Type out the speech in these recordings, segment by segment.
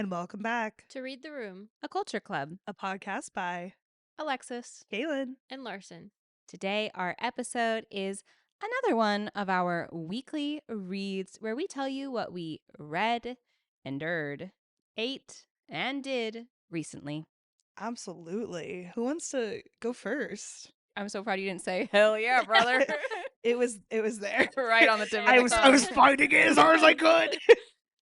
And welcome back To Read the Room, A Culture Club. a podcast by Alexys. Kaylin. and Larsen. Today, our episode is another one of our weekly reads where we tell you what we read, endured, ate, and did recently. Absolutely. Who wants to go first? I'm so proud you didn't say, hell yeah, brother. It was there. Right on the tip of I the was tongue. fighting it as hard as I could.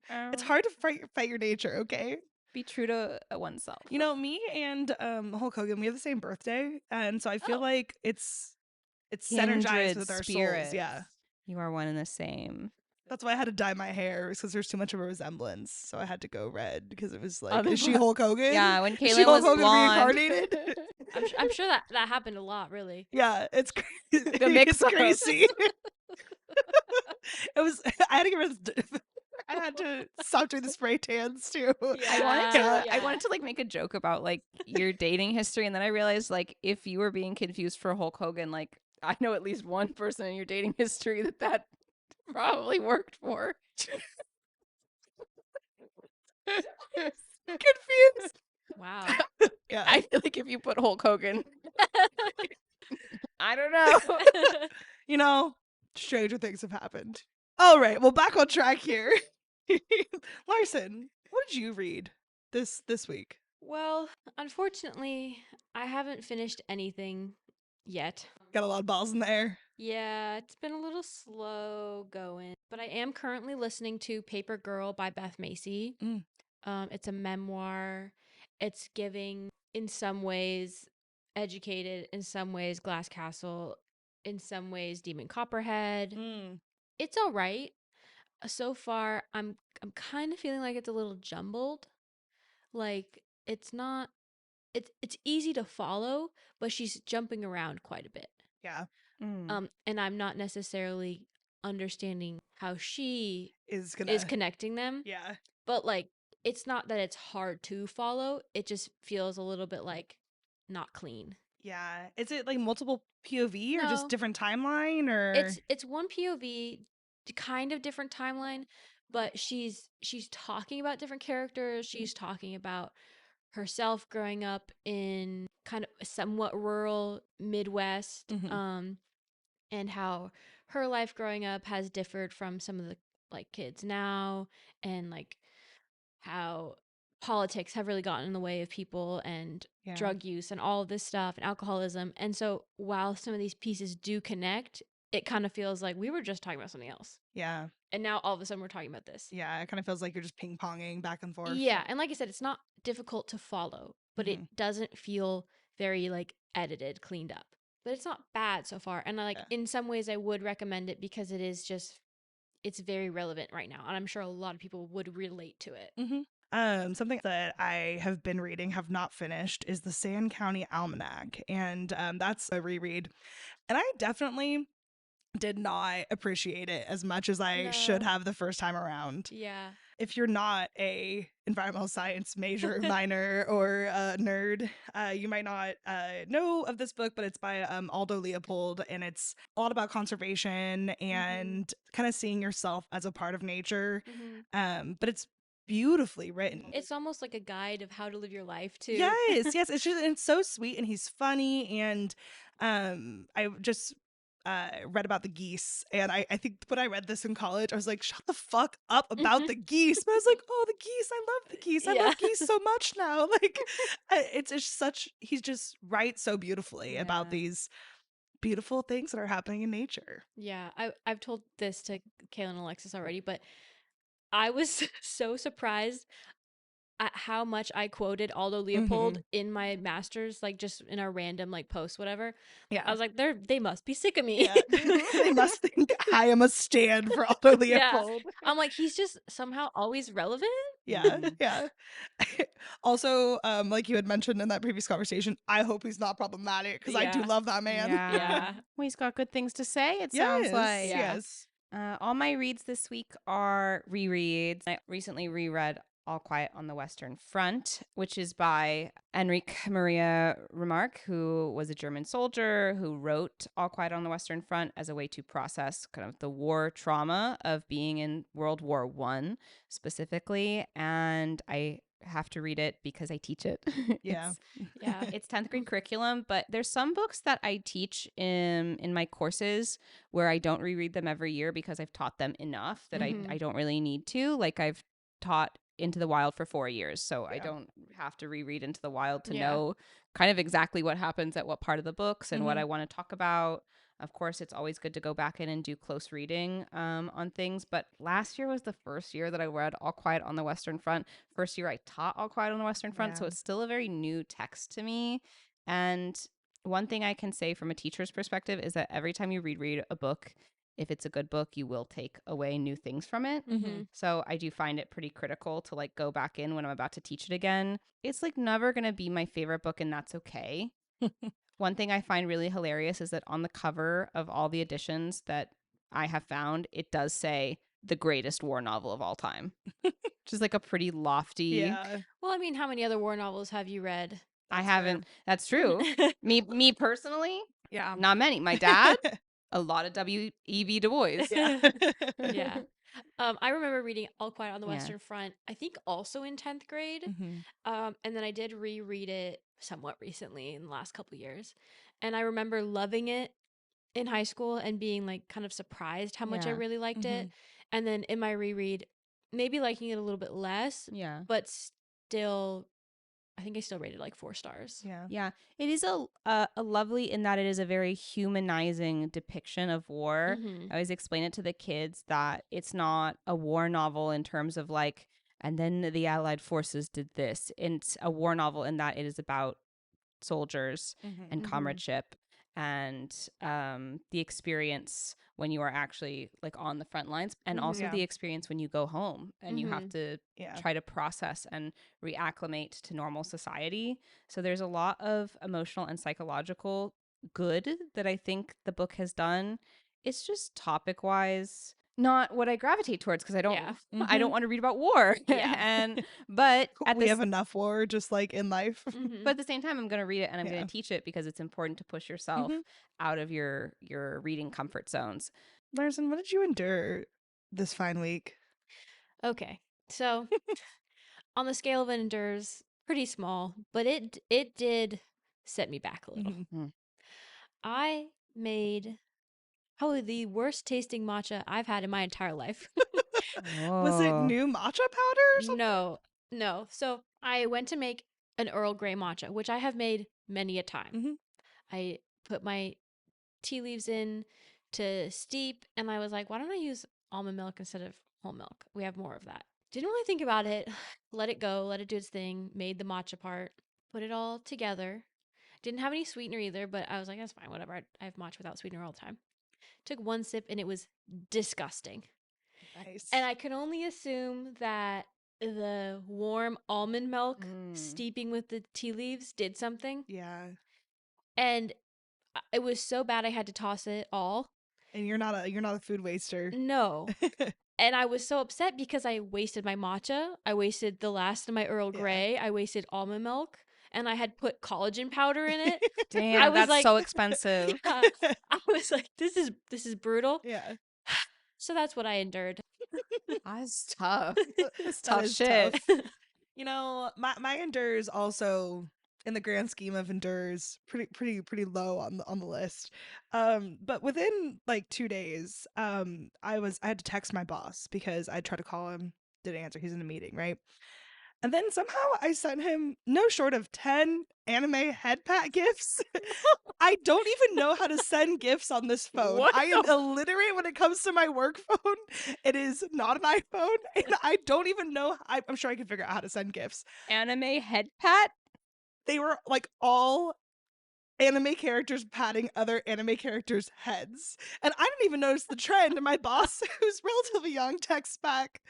It's Um, hard to fight your nature, okay? Be true to oneself. You know, me and Hulk Hogan, we have the same birthday, and so I feel Oh. like it's Kindred synergized with our spirits. souls. Yeah. You are one and the same. That's why I had to dye my hair because there's too much of a resemblance. So I had to go red because it was like, Otherwise- is she Hulk Hogan? Yeah, when Is she Kaylin was Hulk Hogan blonde. reincarnated? I'm sure that happened a lot, really. Yeah, it's crazy. The mix-up. It's crazy. It was. I had to get rid of. I had to stop doing the spray tans too. I wanted Yeah. to like make a joke about like your dating history, and then I realized like if you were being confused for Hulk Hogan, like I know at least one person in your dating history that probably worked for. Confused. Wow. Yeah. I feel like if you put Hulk Hogan, I don't know. You know, stranger things have happened. All right. Well, back on track here. Larsen, what did you read this week? Well, unfortunately, I haven't finished anything yet. Got a lot of balls in the air. Yeah, it's been a little slow going, but I am currently listening to Paper Girl by Beth Macy. Mm. It's a memoir. It's giving, in some ways, educated, in some ways, Glass Castle, in some ways, Demon Copperhead. It's all right. So far, I'm kind of feeling like it's a little jumbled. Like it's not. It's easy to follow, but she's jumping around quite a bit. Yeah. And I'm not necessarily understanding how she Is connecting them. Yeah. But like, it's not that it's hard to follow. It just feels a little bit like not clean. Yeah. Is it like multiple POV or No. just different timeline or It's one POV, kind of different timeline, but she's talking about different characters. She's talking about herself growing up in kind of a somewhat rural Midwest, Mhm. and how her life growing up has differed from some of the like kids now, and like how politics have really gotten in the way of people and Yeah. drug use and all of this stuff and alcoholism. And so while some of these pieces do connect, it kind of feels like we were just talking about something else. Yeah. And now all of a sudden we're talking about this. Yeah. It kind of feels like you're just ping ponging back and forth. Yeah. And like I said, it's not difficult to follow, but it doesn't feel very like edited, cleaned up. But it's not bad so far. And in some ways I would recommend it because it is just, it's very relevant right now. And I'm sure a lot of people would relate to it. Something that I have been reading, have not finished, is the Sand County Almanac. And that's a reread. And I definitely did not appreciate it as much as I should No. have the first time around. Yeah. If you're not a environmental science major, minor, or nerd, you might not know of this book, but it's by Aldo Leopold, and it's a lot about conservation and kind of seeing yourself as a part of nature. But it's beautifully written. It's almost like a guide of how to live your life too. Yes. It's so sweet, and he's funny, and I just read about the geese, and I think when I read this in college, I was like, shut the fuck up about the geese. But I was like, oh, the geese, I love the geese. I love geese so much now. Like, it's just such, he's just writes so beautifully about these beautiful things that are happening in nature. Yeah, I've told this to Kaylin and Alexys already, but I was so surprised at how much I quoted Aldo Leopold in my master's, like just in a random like post, whatever. Yeah. I was like, they must be sick of me. Yeah. They must think I am a stand for Aldo Leopold. I'm like, he's just somehow always relevant. Yeah. Also, like you had mentioned in that previous conversation, I hope he's not problematic because I do love that man. Yeah. Well, he's got good things to say, it sounds like. Yes. All my reads this week are rereads. I recently reread All Quiet on the Western Front, which is by Enrique Maria Remarque, who was a German soldier who wrote All Quiet on the Western Front as a way to process kind of the war trauma of being in World War I specifically. And I have to read it because I teach it. Yeah. It's 10th grade curriculum, but there's some books that I teach in my courses where I don't reread them every year because I've taught them enough that I don't really need to. Like I've taught Into the Wild for 4 years, so I don't have to reread Into the Wild to know kind of exactly what happens at what part of the books and what I want to talk about. Of course, it's always good to go back in and do close reading on things. But last year was the first year that I read All Quiet on the Western Front. First year I taught All Quiet on the Western Front. So it's still a very new text to me. And one thing I can say from a teacher's perspective is that every time you reread a book, if it's a good book, you will take away new things from it. So I do find it pretty critical to like go back in when I'm about to teach it again. It's like never going to be my favorite book, and that's okay. One thing I find really hilarious is that on the cover of all the editions that I have found, it does say the greatest war novel of all time, which is like a pretty lofty. Yeah. Well, I mean, how many other war novels have you read? I haven't. That's true. me personally, Yeah. not many. My dad, a lot of W.E.B. Du Bois. Yeah. I remember reading All Quiet on the Western Front, I think also in 10th grade. And then I did reread it somewhat recently in the last couple years. And I remember loving it in high school and being like kind of surprised how much I really liked it. And then in my reread, maybe liking it a little bit less. Yeah. But still, I think I still rated like 4 stars. Yeah. It is a lovely in that it is a very humanizing depiction of war. I always explain it to the kids that it's not a war novel in terms of like, and then the Allied forces did this. It's a war novel in that it is about soldiers and comradeship and the experience when you are actually like on the front lines, and also the experience when you go home and you have to try to process and reacclimate to normal society. So there's a lot of emotional and psychological good that I think the book has done. It's just topic wise not what I gravitate towards because I don't I don't want to read about war. But we have enough war just like in life. But at the same time, I'm going to read it and I'm going to teach it because it's important to push yourself out of your reading comfort zones. Larsen, what did you endure this fine week? Okay. So on the scale of endures, pretty small, but it did set me back a little. I made probably the worst tasting matcha I've had in my entire life. Was it new matcha powder or something? No. So I went to make an Earl Grey matcha, which I have made many a time. I put my tea leaves in to steep, and I was like, why don't I use almond milk instead of whole milk? We have more of that. Didn't really think about it. Let it go. Let it do its thing. Made the matcha part. Put it all together. Didn't have any sweetener either, but I was like, that's fine. Whatever. I have matcha without sweetener all the time. Took one sip, and it was disgusting. Nice. And I can only assume that the warm almond milk steeping with the tea leaves did something. Yeah. And it was so bad I had to toss it all. And you're not a food waster. No. And I was so upset because I wasted my matcha. I wasted the last of my Earl Grey. I wasted almond milk. And I had put collagen powder in it. Damn, that's like, so expensive. I was like, this is brutal. Yeah. So that's what I endured. That's tough. That's tough shit. Tough. You know, my endures also, in the grand scheme of endures, pretty low on the list. But within like 2 days, I had to text my boss because I tried to call him, didn't answer. He's in a meeting, right? And then somehow I sent him no short of 10 anime head pat gifts. I don't even know how to send gifts on this phone. What? I am illiterate when it comes to my work phone. It is not an iPhone. And I don't even know. I'm sure I can figure out how to send gifts. Anime head pat? They were like all anime characters patting other anime characters' heads. And I didn't even notice the trend. And my boss, who's relatively young, texts back,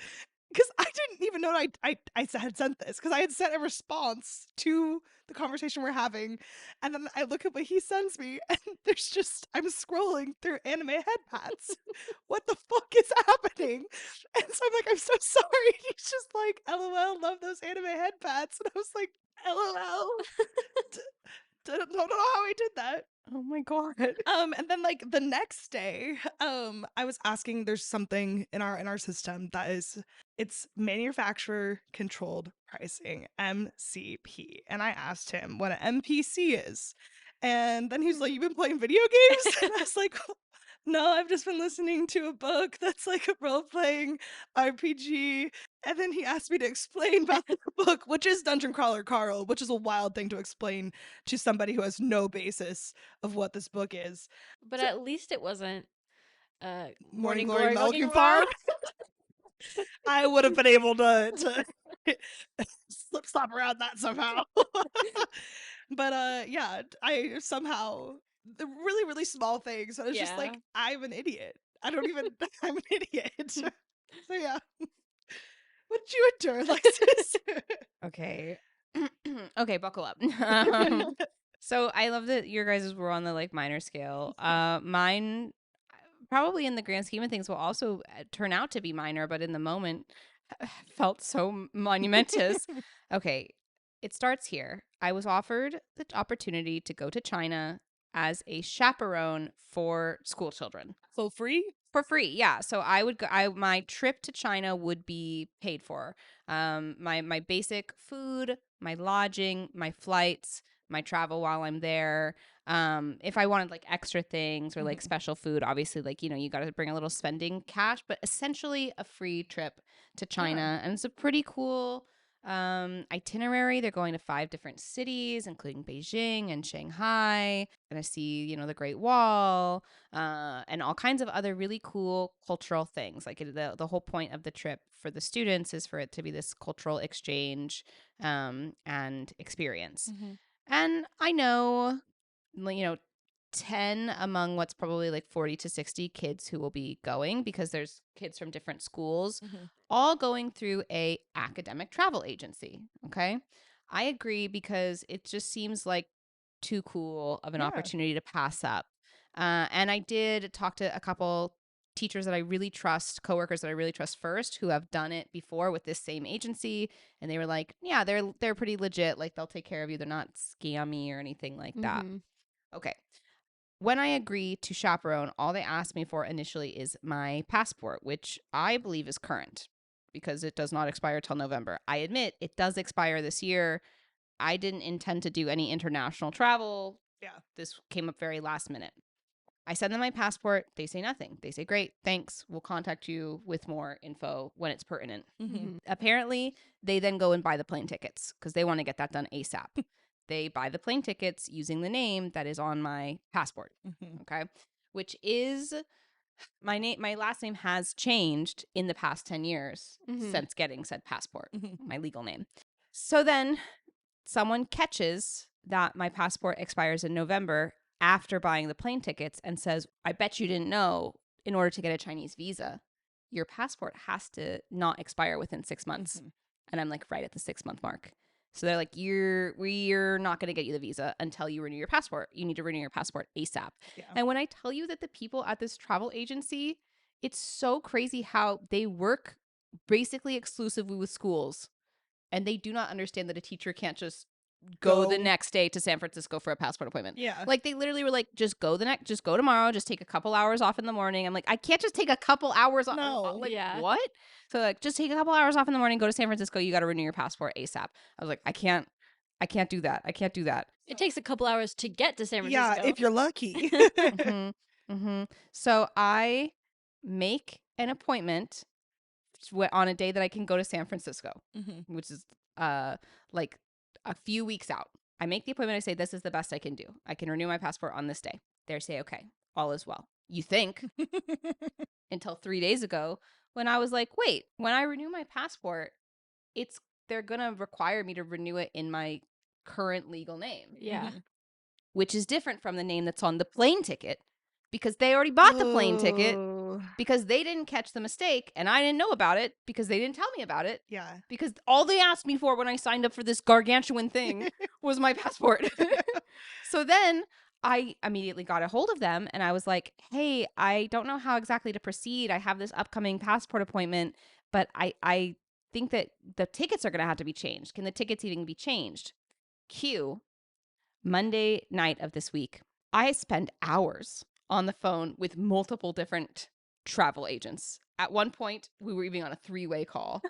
because I didn't even know I had sent this, because I had sent a response to the conversation we're having, and then I look at what he sends me, and there's just, I'm scrolling through anime head pats. What the fuck is happening? And so I'm like, I'm so sorry. He's just like, LOL, love those anime head pats, and I was like, LOL. Don't know how I did that. Oh my God. And then like the next day, I was asking, there's something in our system that is, it's manufacturer controlled pricing, MCP. And I asked him what an MPC is. And then he's like, "You've been playing video games?" And I was like, "No, I've just been listening to a book that's like a role-playing RPG." And then he asked me to explain about the book, which is Dungeon Crawler Carl, which is a wild thing to explain to somebody who has no basis of what this book is. But So- at least it wasn't Morning Morning Glory Glory Milking Milking Farm. Farm. I would have been able to slap around that somehow. But yeah, I somehow, the really, really small things. I was just like, Yeah. I'm an idiot. I don't even, I'm an idiot. So yeah. What did you endure, Alexys? Okay. Okay, buckle up. So I love that your guys were on the like minor scale. Mine probably in the grand scheme of things will also turn out to be minor, but in the moment felt so monumentous. Okay, it starts here. I was offered the opportunity to go to China as a chaperone for school children. So free? For free, yeah. So I would go. My trip to China would be paid for. My basic food, my lodging, my flights, my travel while I'm there. If I wanted like extra things or like special food, obviously, like you got to bring a little spending cash. But essentially, a free trip to China, and it's a pretty cool itinerary. They're going to 5 different cities, including Beijing and Shanghai. Gonna see, the Great Wall, and all kinds of other really cool cultural things. Like the whole point of the trip for the students is for it to be this cultural exchange and experience. And I know, 10 among what's probably like 40 to 60 kids who will be going, because there's kids from different schools all going through a academic travel agency. Okay. I agree, because it just seems like too cool of an opportunity to pass up. And I did talk to a couple teachers that I really trust, coworkers that I really trust first, who have done it before with this same agency, and they were like, yeah, they're pretty legit, like they'll take care of you, they're not scammy or anything like that. Okay. When I agree to chaperone, all they ask me for initially is my passport, which I believe is current because it does not expire till November. I admit it does expire this year. I didn't intend to do any international travel. Yeah. This came up very last minute. I send them my passport. They say nothing. They say, great, thanks. We'll contact you with more info when it's pertinent. Apparently, they then go and buy the plane tickets because they want to get that done ASAP. They buy the plane tickets using the name that is on my passport. Okay. Which is my name. My last name has changed in the past 10 years since getting said passport, my legal name. So then someone catches that my passport expires in November after buying the plane tickets and says, I bet you didn't know, in order to get a Chinese visa, your passport has to not expire within 6 months. And I'm like, right at the 6-month mark. So they're like, we're not going to get you the visa until you renew your passport. You need to renew your passport ASAP. Yeah. And when I tell you that the people at this travel agency, it's so crazy how they work basically exclusively with schools. And they do not understand that a teacher can't just go the next day to San Francisco for a passport appointment. Yeah. Like they literally were like, just go tomorrow, just take a couple hours off in the morning. I'm like, I can't just take a couple hours off. No. Like, what? So like, just take a couple hours off in the morning, go to San Francisco. You got to renew your passport ASAP. I was like, I can't do that. I can't do that. It takes a couple hours to get to San Francisco. Yeah, if you're lucky. So I make an appointment on a day that I can go to San Francisco, which is like a few weeks out. I make the appointment. I say, this is the best I can do. I can renew my passport on this day. They say, okay, all is well. You think. Until 3 days ago when I was like, wait, when I renew my passport, they're going to require me to renew it in my current legal name. Yeah. Which is different from the name that's on the plane ticket, because they already bought the plane ticket because they didn't catch the mistake and I didn't know about it because they didn't tell me about it. Yeah. Because all they asked me for when I signed up for this gargantuan thing was my passport. So then I immediately got a hold of them and I was like, hey, I don't know how exactly to proceed. I have this upcoming passport appointment, but I think that the tickets are going to have to be changed. Can the tickets even be changed? Cue Monday night of this week. I spend hours on the phone with multiple different travel agents. At one point, we were even on a 3-way call.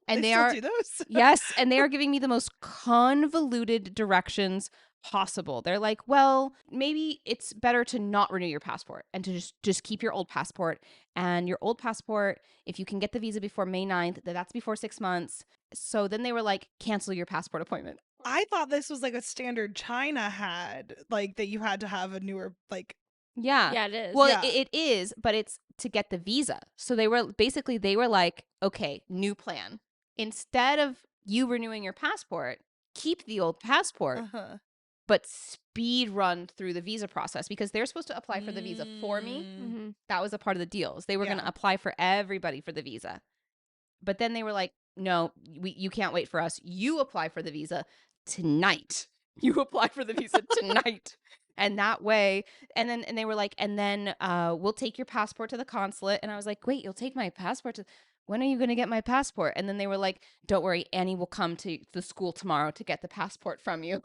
And they still are do those? yes, and they are giving me the most convoluted directions possible. They're like, well, maybe it's better to not renew your passport and to just keep your old passport. And your old passport, if you can get the visa before May 9th, that's before 6 months. So then they were like, cancel your passport appointment. I thought this was like a standard China had, like that you had to have a newer, like. Yeah. Yeah, it is. Well, Yeah. it is, but it's to get the visa. So they were like, okay, new plan. Instead of you renewing your passport, keep the old passport, but speed run through the visa process because they're supposed to apply for the visa for me. Mm-hmm. That was a part of the deals. They were going to apply for everybody for the visa. But then they were like, no, you can't wait for us. You apply for the visa tonight. You apply for the visa tonight. And that way, and they were like, and then we'll take your passport to the consulate. And I was like, wait, you'll take my passport to, when are you going to get my passport? And then they were like, don't worry, Annie will come to the school tomorrow to get the passport from you.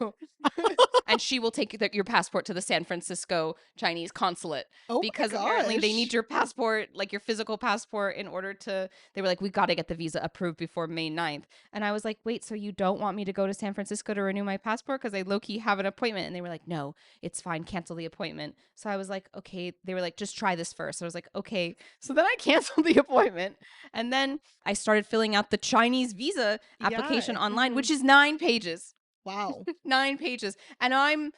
And she will take your passport to the San Francisco Chinese consulate. Oh because apparently they need your passport, like your physical passport, in order to, they were like, we got to get the visa approved before May 9th. And I was like, wait, so you don't want me to go to San Francisco to renew my passport? Because I low-key have an appointment. And they were like, no, it's fine. Cancel the appointment. So I was like, okay. They were like, just try this first. So I was like, okay. So then I canceled the appointment. And then I started filling out the Chinese visa application online, which is 9 pages. Wow. 9 pages. And I'm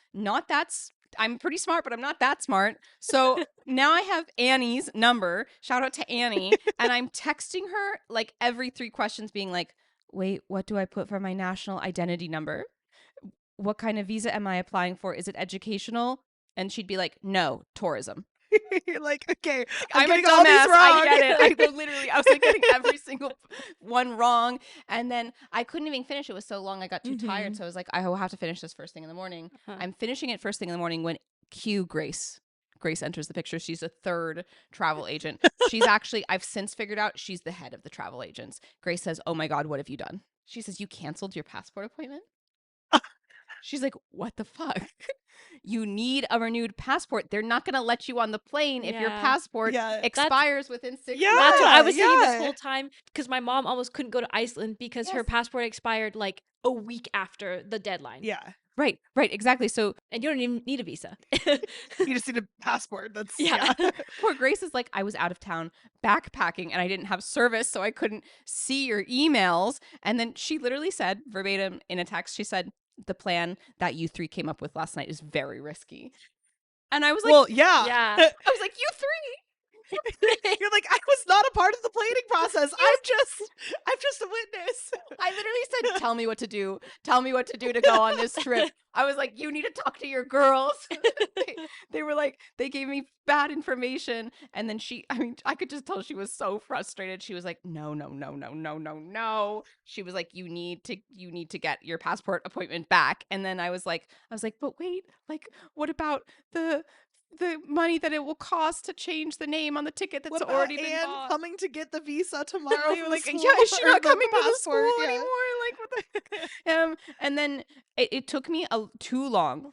pretty smart, but I'm not that smart. So now I have Annie's number. Shout out to Annie. And I'm texting her like every 3 questions being like, wait, what do I put for my national identity number? What kind of visa am I applying for? Is it educational? And she'd be like, no, tourism. You're like, okay, I'm a getting all these dumbass. wrong. I get it. I was like getting every single one wrong. And then I couldn't even finish. It was so long. I got too tired. So I was like, I will have to finish this first thing in the morning. I'm finishing it first thing in the morning when Grace enters the picture. She's a 3rd travel agent. She's actually, I've since figured out she's the head of the travel agents. Grace says, oh my God, what have you done? She says, you canceled your passport appointment? She's like, what the fuck? You need a renewed passport. They're not going to let you on the plane if your passport expires within 6 months. That's what I was saying this whole time, because my mom almost couldn't go to Iceland because her passport expired like a week after the deadline. Yeah. Right, exactly. So, and you don't even need a visa. You just need a passport. That's Poor Grace is like, I was out of town backpacking and I didn't have service, so I couldn't see your emails. And then she literally said verbatim in a text, she said, the plan that you 3 came up with last night is very risky. And I was like, well, yeah. I was like, you 3? You're like, I was not a part of the planning process. I'm just a witness. I literally said, tell me what to do. Tell me what to do to go on this trip. I was like, you need to talk to your girls. They were like, they gave me bad information. And then I could just tell she was so frustrated. She was like, no. She was like, you need to get your passport appointment back. And then I was like, but wait, like, what about the money that it will cost to change the name on the ticket that's already been Anne bought? coming to get the visa tomorrow. They were like, yeah, is she not coming to the school anymore? Like, what the and then it took me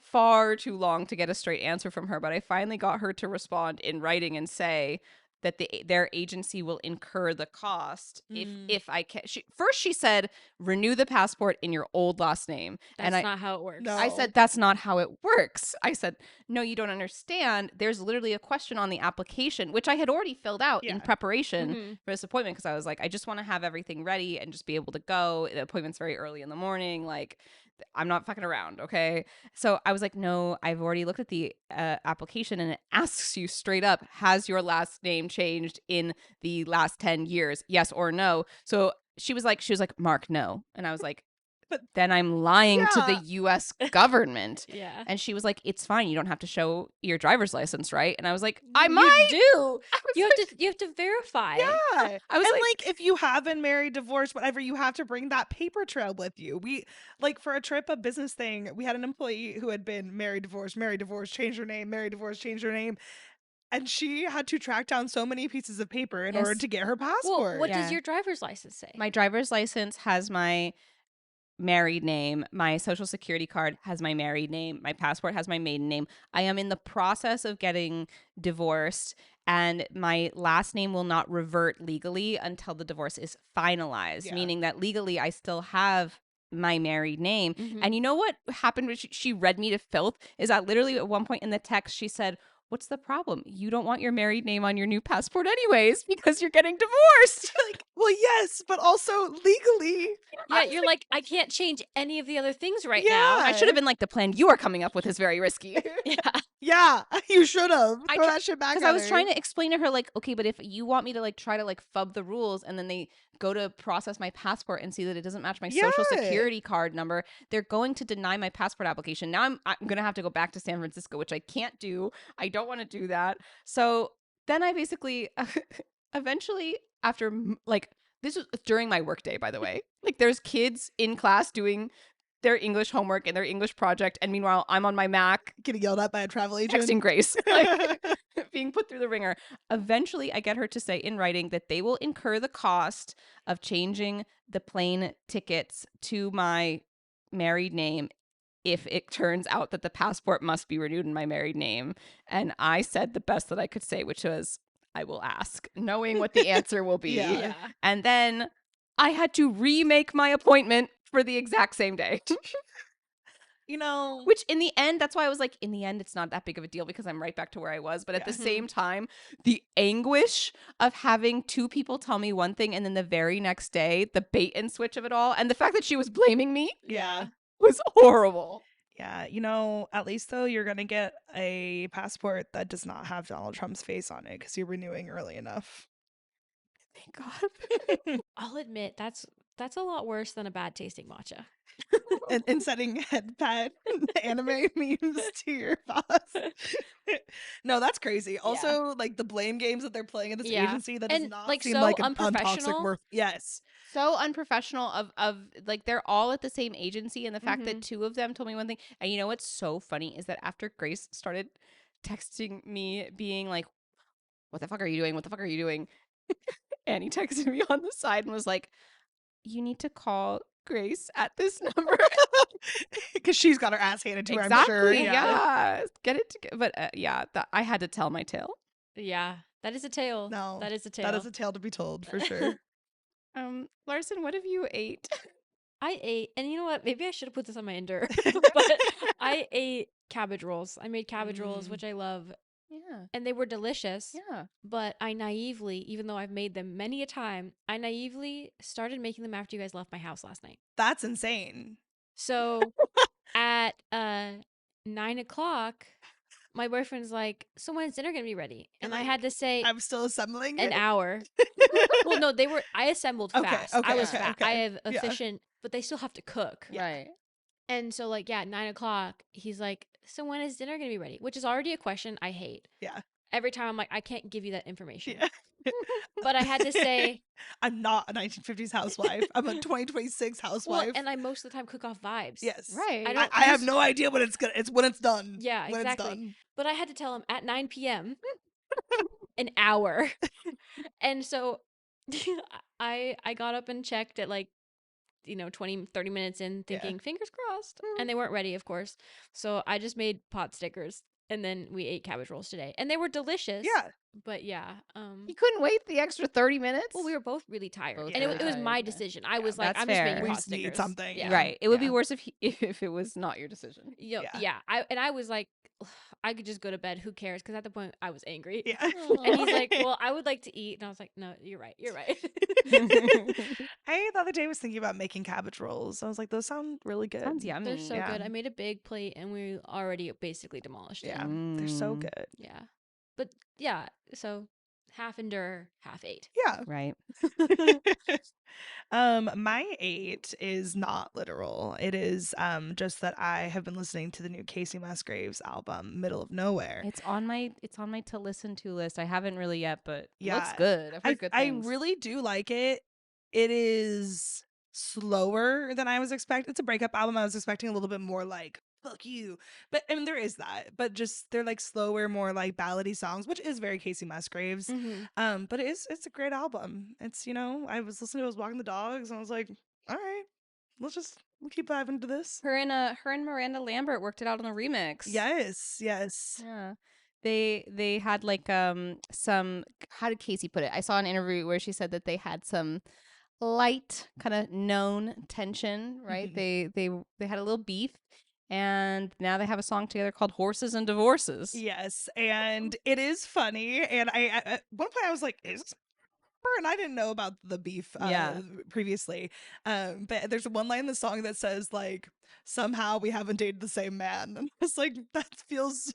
far too long to get a straight answer from her, but I finally got her to respond in writing and say that their agency will incur the cost if I can. She said, renew the passport in your old last name. That's not how it works. No. I said, that's not how it works. I said, no, you don't understand. There's literally a question on the application, which I had already filled out in preparation for this appointment because I was like, I just want to have everything ready and just be able to go. The appointment's very early in the morning. Like, I'm not fucking around, okay? So I was like, no, I've already looked at the application and it asks you straight up, has your last name changed in the last 10 years? Yes or no? So she was like, Mark, no. And I was like, But then I'm lying to the Yeah. U.S. government. Yeah. And she was like, it's fine. You don't have to show your driver's license, right? And I was like, I might. You do. I was You have to verify. Yeah. I was and like- if you have been married, divorced, whatever, you have to bring that paper trail with you. We for a trip, a business thing, we had an employee who had been married, divorced, changed her name, married, divorced, changed her name. And she had to track down so many pieces of paper in order Yes. to get her Well, passport. what Yeah. does your driver's license say? My driver's license has my married name. My social security card has my married name. My passport has my maiden name. I am in the process of getting divorced, and my last name will not revert legally until the divorce is finalized, Yeah. meaning that legally I still have my married name. Mhm. And you know what happened when she read me to filth is that literally at one point in the text she said, what's the problem? You don't want your married name on your new passport anyways because you're getting divorced. Well, yes, but also legally. Yeah, you're like, I can't change any of the other things right now. I should have been like, the plan you are coming up with is very risky. Yeah. Yeah, you should have. I Throw tr- that shit back. Because I was trying to explain to her, like, okay, but if you want me to like try to like fub the rules and then they go to process my passport and see that it doesn't match my social Yeah. security card number, they're going to deny my passport application. Now I'm gonna have to go back to San Francisco, which I can't do. I don't want to do that. So then I basically eventually after like this was during my workday, by the way. Like there's kids in class doing their English homework and their English project, and meanwhile I'm on my Mac getting yelled at by a travel agent. texting Grace, like being put through the ringer. Eventually, I get her to say in writing that they will incur the cost of changing the plane tickets to my married name if it turns out that the passport must be renewed in my married name. And I said the best that I could say, which was, I will ask, knowing what the answer will be. Yeah. And then I had to remake my appointment for the exact same day. You know, Which in the end, that's why I was like, in the end, it's not that big of a deal because I'm right back to where I was. But at the Yeah. same time, the anguish of having two people tell me one thing and then the very next day, the bait and switch of it all, and the fact that she was blaming me yeah. was horrible. Yeah, you know, at least though you're gonna get a passport that does not have Donald Trump's face on it because you're renewing early enough. Thank God. I'll admit that's a lot worse than a bad tasting matcha. and sending head pat anime memes to your boss. No, that's crazy. Also, like the blame games that they're playing at this Yeah. agency that does And, not like, seem so like an untoxic unprofessional. work. Yes. So unprofessional of like they're all at the same agency, and the fact that Mhm. two of them told me one thing. And you know what's so funny is that after Grace started texting me being like, what the fuck are you doing? What the fuck are you doing? Annie texted me on the side and was like, you need to call Grace at this number. Because she's got her ass handed to her, I'm Exactly. sure. Yeah. Get it together. But yeah, I had to tell my tale. Yeah, that is a tale. No, that is a tale. That is a tale to be told for sure. Larsen, what have you ate? I ate, and you know what? Maybe I should have put this on my Endure, but I ate cabbage rolls. I made cabbage rolls, Mm. which I love, Yeah. and they were delicious. Yeah. But I naively, even though I've made them many a time, I naively started making them after you guys left my house last night. That's insane. So at 9:00, my boyfriend's like, "So when's dinner gonna be ready?" And I had to say I'm still assembling an it. hour. Well, no, I assembled Okay, fast. okay, I was okay, fast. okay. I have Yeah. efficient, but they still have to cook. Right. And so, like, yeah, at 9:00, he's like, "So when is dinner gonna be ready?" Which is already a question I hate. Yeah. Every time I'm like, I can't give you that information. Yeah. But I had to say, I'm not a 1950s housewife. I'm a 2026 housewife. well, and I most of the time cook off vibes. Yes. Right. I I, don't I have use- no idea when it's gonna. It's when it's done. Yeah, when exactly. It's done. But I had to tell him at 9 p.m. an hour. And so I got up and checked at like 20, 30 minutes in, thinking fingers crossed. And they weren't ready, of course. So I just made Potstickers, and then we ate cabbage rolls today. And they were delicious. Yeah. But yeah. You couldn't wait the extra 30 minutes? Well, we were both really tired. Both and it, really it was tired, my yeah. decision. I was like, that's I'm just fair. making We Potstickers. just need something. Yeah. Right. It would be Yeah. worse if it was not your decision. Yeah. I was like, I could just go to bed. Who cares? Because at the point I was angry. Yeah. And he's like, well, I would like to eat. And I was like, no, you're right. You're right. I the other day was thinking about making cabbage rolls. I was like, those sound really good. Sounds yummy. They're so Yeah. good. I made a big plate and we already basically demolished it. Yeah. They're so Mm. good. Yeah. But yeah, so Half endure, half ate. Yeah. Right. My 8 is not literal. It is just that I have been listening to the new Kacey Musgraves album, Middle of Nowhere. It's on my to listen to list. I haven't really yet, but Yeah, looks good. I've heard good things. I really do like it. It is slower than I was expecting. It's a breakup album. I was expecting a little bit more like fuck you. But I mean there is that. But just they're like slower, more like ballady songs, which is very Kacey Musgraves. But it's a great album. It's, I was listening to it, I was walking the dogs and I was like, all right, we'll keep vibing to this. Her and Miranda Lambert worked it out on the remix. Yes. Yeah. They had like some, how did Kacey put it? I saw an interview where she said that they had some light kind of known tension, right? They had a little beef, and now they have a song together called Horses and Divorces. Yes, and it is funny. And I at one point I was like, is this her? And I didn't know about the beef previously. But there's one line in the song that says like, somehow we haven't dated the same man. And it's like, that feels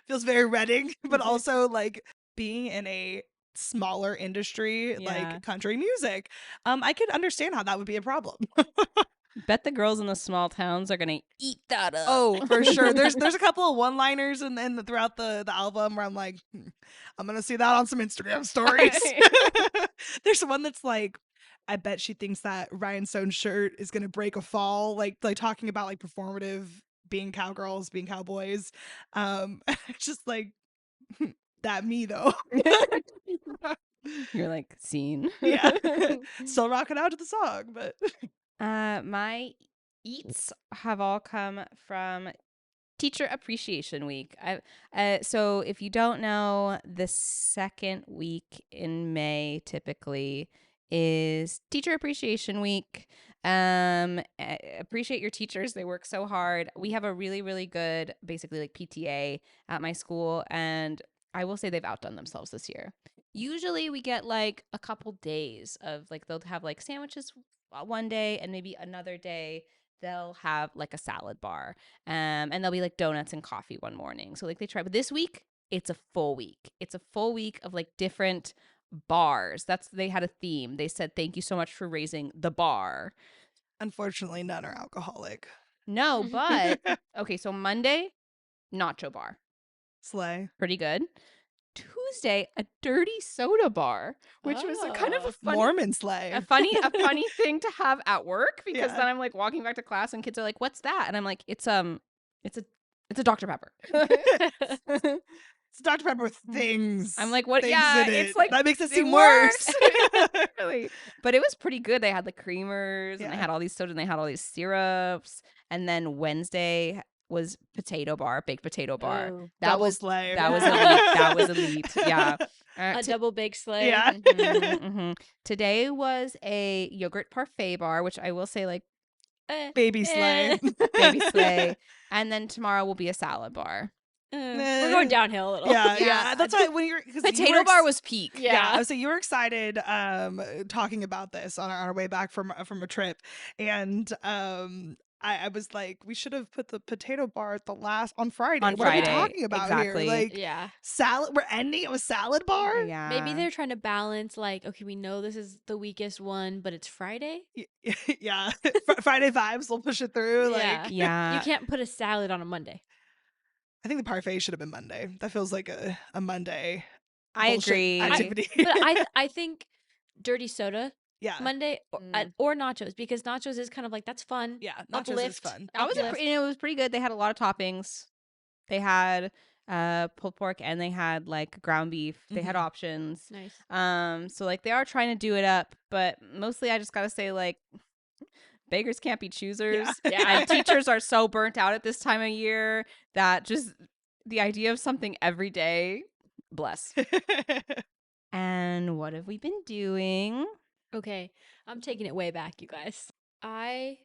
very Reading, but also like being in a smaller industry like country music. I could understand how that would be a problem. Bet the girls in the small towns are gonna eat that up. Oh, for sure. There's a couple of one-liners and throughout the album where I'm like, I'm gonna see that on some Instagram stories. There's one that's like, I bet she thinks that rhinestone shirt is gonna break a fall, like talking about like performative being cowgirls, being cowboys. It's just like that me though. You're like, scene. Yeah. Still rocking out to the song, but my eats have all come from Teacher Appreciation Week. So if you don't know, the second week in May typically is Teacher Appreciation Week. Appreciate your teachers. They work so hard. We have a really, really good, basically like PTA at my school, and I will say they've outdone themselves this year. Usually we get like a couple days of like, they'll have like sandwiches one day, and maybe another day they'll have like a salad bar, and there'll be like donuts and coffee one morning. So like they try, but this week it's a full week. It's a full week of like different bars. They had a theme. They said, thank you so much for raising the bar. Unfortunately, none are alcoholic. No, but okay, so Monday, nacho bar. Slay. Pretty good. Tuesday, a dirty soda bar, which was a kind of a funny, Mormon slay. a funny thing to have at work, because then I'm like walking back to class and kids are like, "What's that?" And I'm like, "It's a Dr. Pepper." It's Dr. Pepper with things. I'm like, "What?" Things Yeah, in it's it. like that makes it seem worse. Really. But it was pretty good. They had the creamers, and they Yeah. had all these sodas, and they had all these syrups. And then Wednesday was potato bar, baked potato bar. Oh. That Double was slay. That was elite. That was elite. Yeah. A double bake sleigh. Yeah. Mhm. Today was a yogurt parfait bar, which I will say, like, Baby slay. baby slay. And then tomorrow will be a salad bar. We're going downhill a little. Yeah. That's why when Potato bar was peak. Yeah. I was saying you were excited talking about this on our way back from a trip, and I was like, we should have put the potato bar at the last on Friday. On What are we Friday, talking about exactly. here? Like Yeah. salad. We're ending it with salad bar. Yeah. Maybe they're trying to balance, like, okay, we know this is the weakest one, but it's Friday. Yeah. Friday vibes. We'll push it through. Yeah. Like, Yeah. You can't put a salad on a Monday. I think the parfait should have been Monday. That feels like a Monday. I bullshit agree. Activity. But I think dirty soda yeah. Monday or nachos, because nachos is kind of like, that's fun. Yeah. Nachos is Uplift. fun. That was it was pretty good. They had a lot of toppings. They had pulled pork, and they had like ground beef. They had options. Nice. So like they are trying to do it up, but mostly I just gotta say, like, beggars can't be choosers. Yeah. And teachers are so burnt out at this time of year that just the idea of something every day, bless. And what have we been doing? Okay, I'm taking it way back, you guys. I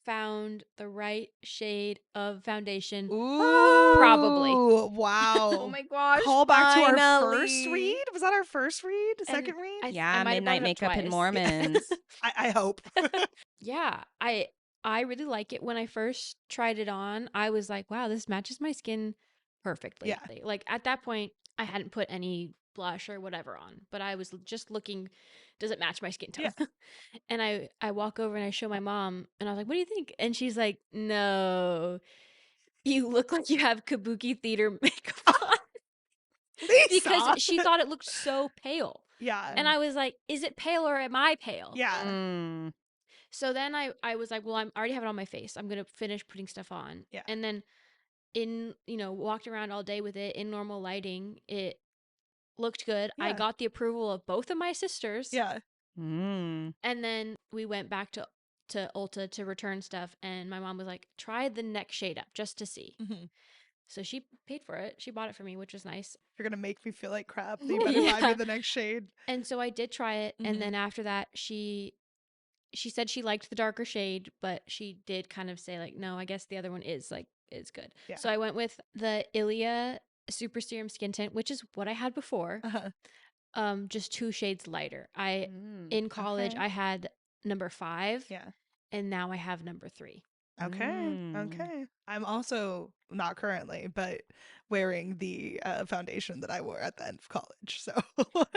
found the right shade of foundation. Ooh, Probably. Wow. Oh my gosh. Call back to our finally. first read. Was that our first read? Second read? I Yeah, might have Midnight brought it up Makeup and twice. Mormons. I hope. Yeah, I really like it. When I first tried it on, I was like, wow, this matches my skin perfectly. Yeah. Like at that point, I hadn't put any blush or whatever on, but I was just looking, does it match my skin tone? Yeah. And I walk over and I show my mom, and I was like, what do you think? And she's like, no, you look like you have kabuki theater makeup on. Because Lisa. she thought it looked so pale. Yeah. And I was like, is it pale or am I pale? Yeah. So then I was like, well, I already have it on my face. I'm going to finish putting stuff on. Yeah. And then walked around all day with it in normal lighting. It looked good. I Yeah. got the approval of both of my sisters. Yeah. And then we went back to Ulta to return stuff. And my mom was like, try the next shade up just to see. Mm-hmm. So she paid for it. She bought it for me, which was nice. You're going to make me feel like crap. You better buy me the next shade. And so I did try it. Mhm. And then after that, she said she liked the darker shade, but she did kind of say like, no, I guess the other one is good. Yeah. So I went with the Ilia Super Serum Skin Tint, which is what I had before. Just 2 shades lighter. In college, Okay. I had number 5. Yeah. And now I have number 3. Okay. Okay. I'm also not currently, but wearing the foundation that I wore at the end of college. So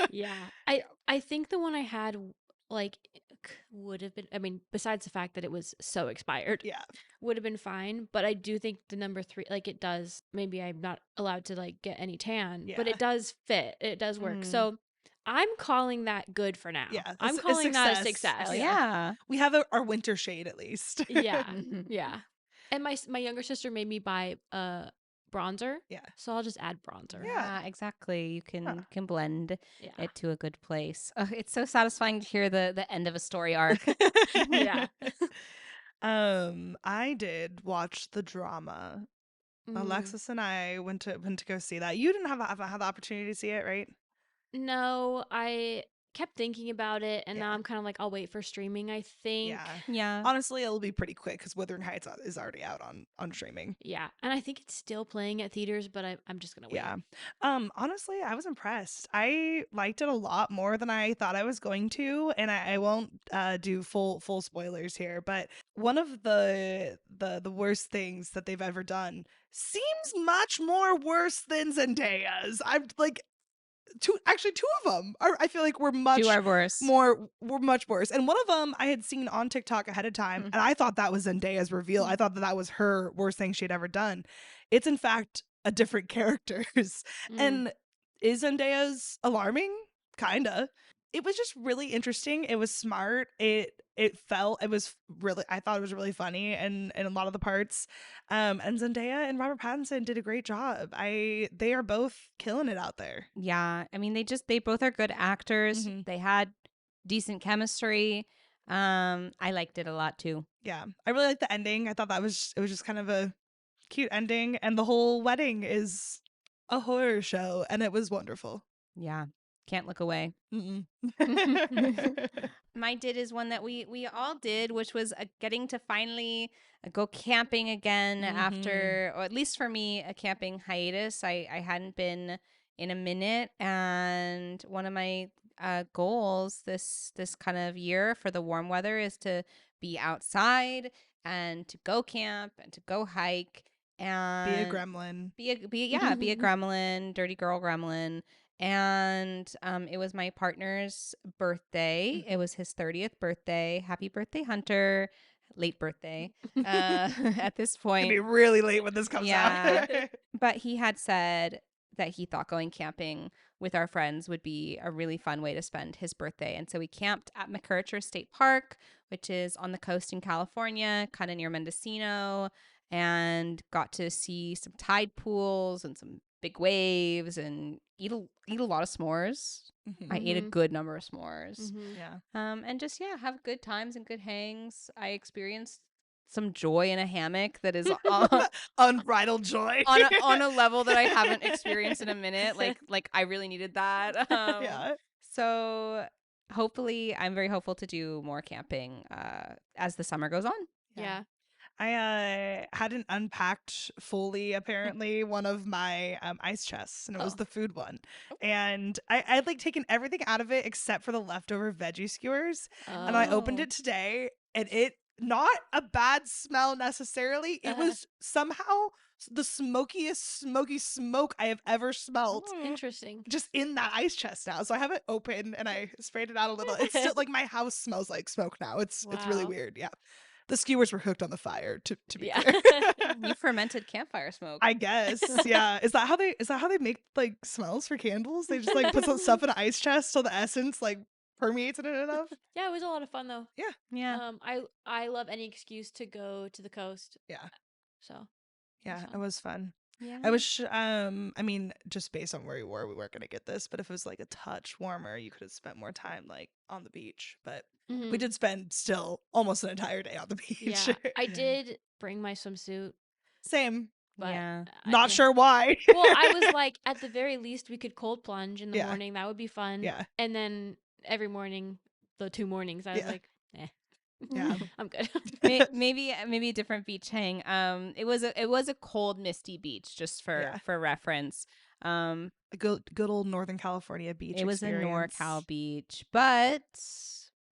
Yeah. I think the one I had would have been, I mean, besides the fact that it was so expired, yeah, would have been fine. But I do think the number 3, like, it does, maybe I'm not allowed to like get any tan, but Yeah. it does fit. It does work. So I'm calling that good for now. Yeah, I'm a calling that a success. success. Oh, yeah. we have our winter shade at least. Yeah. Yeah. And my younger sister made me buy bronzer. Yeah. So I'll just add bronzer. Yeah, exactly. You can blend Yeah. it to a good place. Oh, it's so satisfying to hear the end of a story arc. Yeah. I did watch the drama. Alexys and I went to go see that. You didn't have the opportunity to see it, right? No, I kept thinking about it, and now Yeah. I'm kind of like, I'll wait for streaming, I think. Yeah. Honestly, it'll be pretty quick because Wuthering Heights is already out on streaming. Yeah. And I think it's still playing at theaters, but I'm just going to wait. Yeah. Honestly, I was impressed. I liked it a lot more than I thought I was going to, and I won't do full spoilers here, but one of the worst things that they've ever done seems much more worse than Zendaya's. I'm like two of them I feel like were much worse. were much worse, and one of them I had seen on TikTok ahead of time, and I thought that was Zendaya's reveal. I thought that was her worst thing she'd ever done. It's in fact a different characters. And is Zendaya's alarming? Kinda. It was just really interesting. It was smart. I thought it was really funny and in a lot of the parts. And Zendaya and Robert Pattinson did a great job. They are both killing it out there. Yeah. I mean, they both are good actors. They had decent chemistry. I liked it a lot too. Yeah. I really liked the ending. I thought it was just kind of a cute ending, and the whole wedding is a horror show, and it was wonderful. Yeah. Can't look away. My did is one that we all did, which was getting to finally go camping again after, or at least for me, a camping hiatus. I hadn't been in a minute, and one of my goals this kind of year for the warm weather is to be outside and to go camp and to go hike and be a gremlin. Be a gremlin, dirty girl gremlin. And it was my partner's birthday. It was his 30th birthday. Happy birthday, Hunter. Late birthday at this point. It'll be really late when this comes out. But he had said that he thought going camping with our friends would be a really fun way to spend his birthday. And so we camped at McCurcher State Park, which is on the coast in California, kind of near Mendocino, and got to see some tide pools and some big waves and eat a lot of s'mores. I ate a good number of s'mores. Yeah. And just have good times and good hangs. I experienced some joy in a hammock that is unbridled joy on a level that I haven't experienced in a minute. Like I really needed that. Yeah. So hopefully, I'm very hopeful to do more camping as the summer goes on. Yeah. I hadn't unpacked fully, apparently, one of my ice chests, and it was the food one. And I'd like taken everything out of it except for the leftover veggie skewers. And I opened it today, and it, not a bad smell necessarily. It was somehow the smokiest smoky smoke I have ever smelled. Interesting. Just in that ice chest now. So I have it open and I sprayed it out a little. It's still like my house smells like smoke now. It's really Wow. weird. Yeah. The skewers were hooked on the fire to be Yeah. clear. You fermented campfire smoke. I guess. Yeah. Is that how they make like smells for candles? They just like put some stuff in an ice chest so the essence like permeates in it enough? Yeah, it was a lot of fun though. Yeah. I love any excuse to go to the coast. Yeah. So Yeah, fun. it was fun. Yeah. I wish I mean, just based on where we weren't gonna get this, but if it was like a touch warmer, you could have spent more time like on the beach. But we did spend still almost an entire day on the beach. Yeah, I did bring my swimsuit. Same. But Yeah. Not sure why. Well, I was like, at the very least, we could cold plunge in the morning. That would be fun. Yeah. And then every morning, the 2 mornings, I was like, Yeah. I'm good. maybe a different beach hang. It was a cold, misty beach, just for reference. A good old Northern California beach. It was experience. a NorCal beach, but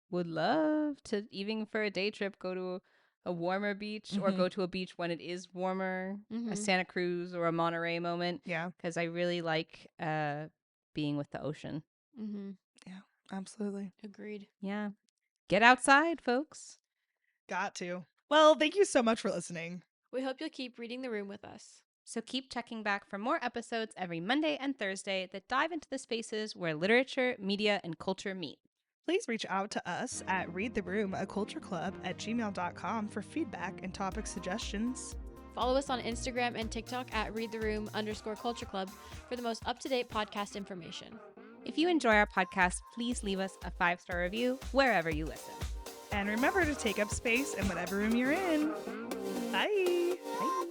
would love to, even for a day trip, go to a warmer beach or go to a beach when it is warmer, a Santa Cruz or a Monterey moment. Yeah, because I really like being with the ocean. Yeah, absolutely. Agreed. Yeah. Get outside, folks. Got to. Well, thank you so much for listening. We hope you'll keep reading the room with us. So keep checking back for more episodes every Monday and Thursday that dive into the spaces where literature, media, and culture meet. Please reach out to us at readtheroom@cultureclub@gmail.com for feedback and topic suggestions. Follow us on Instagram and TikTok at readtheroom_culture club for the most up-to-date podcast information. If you enjoy our podcast, please leave us a 5-star review wherever you listen. And remember to take up space in whatever room you're in. Bye. Bye.